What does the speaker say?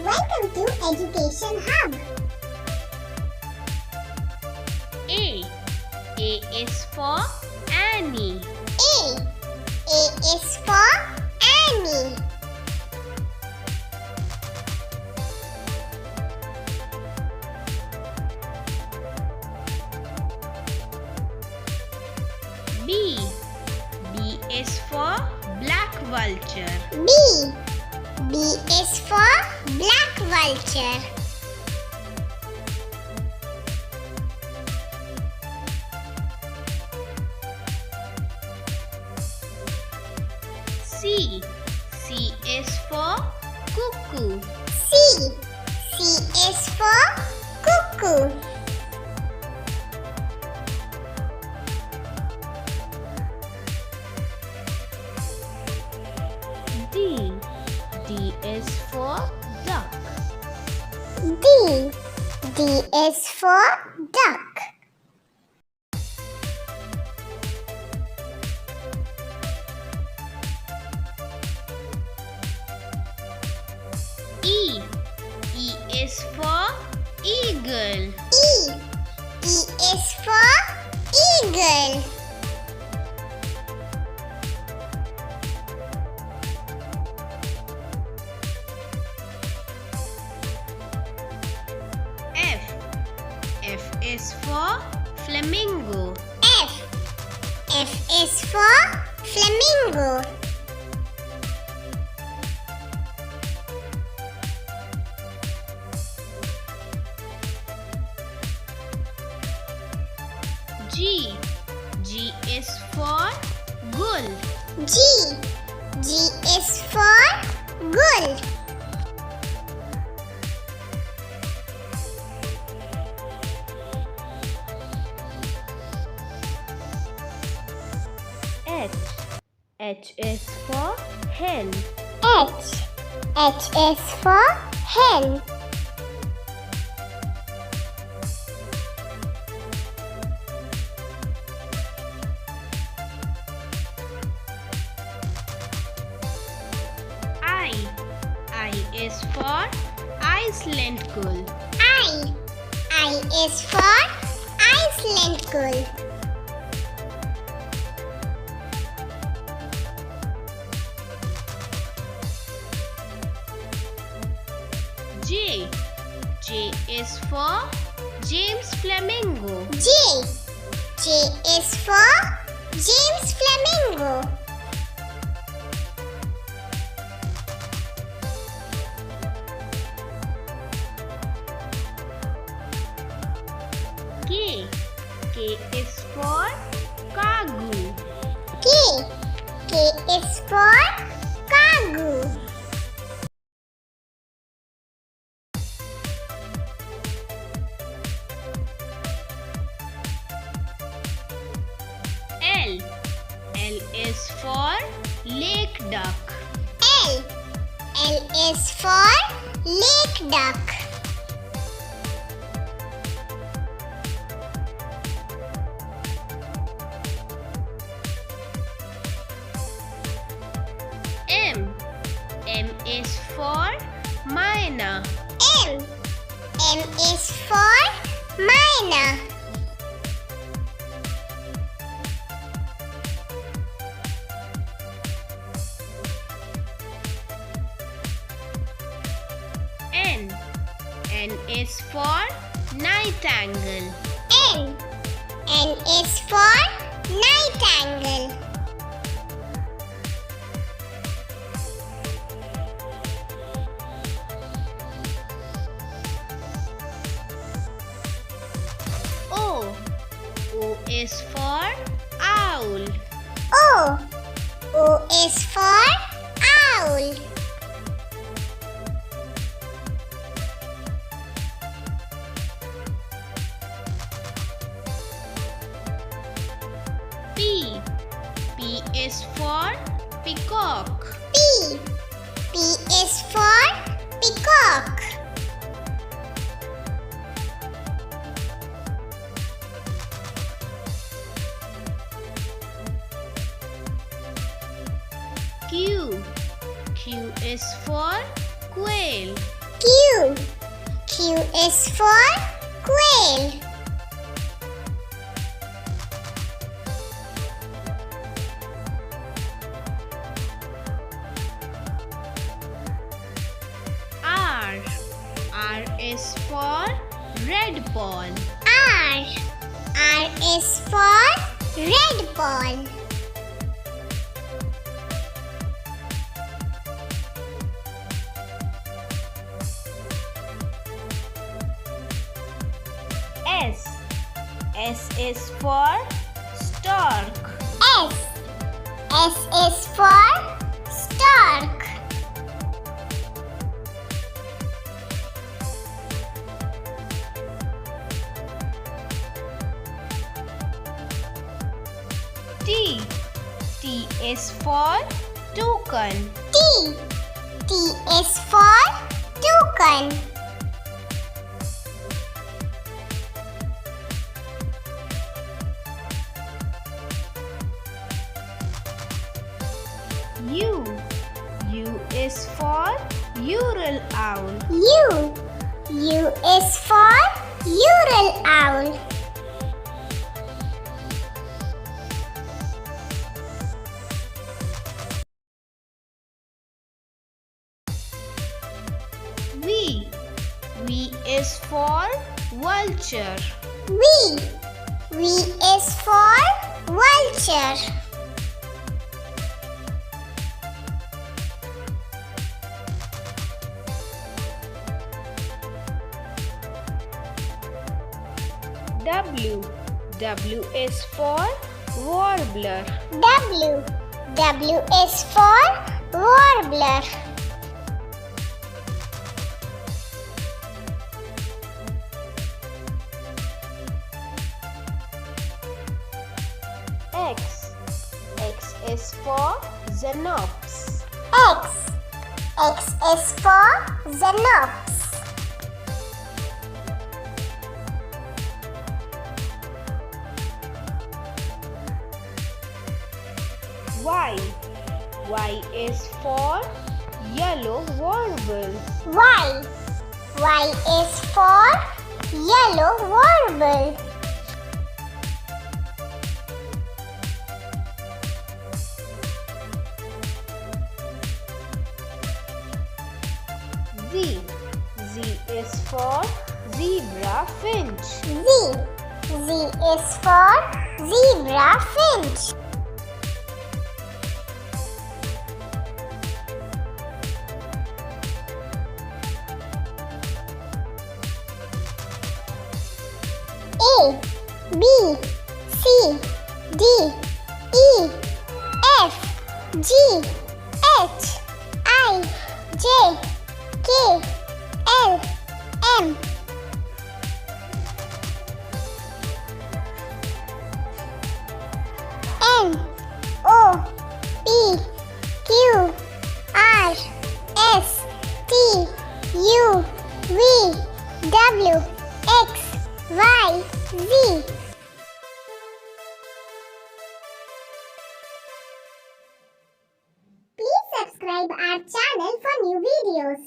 Welcome to Education Hub. A. A is for Annie. A. A is for Annie. B. B is for Black Vulture. B. B is for Black Vulture. C. C is for Cuckoo. C. C is for Cuckoo. D. D is for Duck. D. D is for Duck. E. E is for Eagle. E. E is for Eagle. F. F is for Flamingo. F. F is for Flamingo. G. G is for Gull. G. G is for Gull. H. H is for Hen. H. H is for Hen. I. I is for Iceland Gull. I. I is for Iceland Gull. J. J is for James Flamingo. J. J is for James Flamingo. K. K is for Cuckoo. K. K is for Cuckoo. L. L is for Lake Duck. L. L is for Lake Duck. M. M is for Myna. M. M is for Myna. N. N is for Nightangle. N. N is for Nightangle. O. O is for Owl. O. O is for Owl. P. P is for Peacock. P. P is for Peacock. Q. Q is for Quail. Q. Q is for Quail. R. R is for Redpoll. R. R is for Redpoll. S. S is for Stork. S. S is for Stork. T. T is for Toucan. T. T is for Toucan. U. U is for Ural Owl. U. U is for Ural Owl. V. V is for Vulture. V. V is for Vulture. W. W is for Warbler. W. W is for Warbler. X. X is for Xenops. X. X is for Xenops. Y. Y is for Yellow Warble. Y. Y is for Yellow Warble. Z. Z is for Zebra Finch. Z. Z is for Zebra Finch. A, B, C, D, E, F, G, H, I, J, K, L, M. N, O, P, Q, R, S, T, U, V, W, X, Y, Z. Please subscribe our channel for new videos.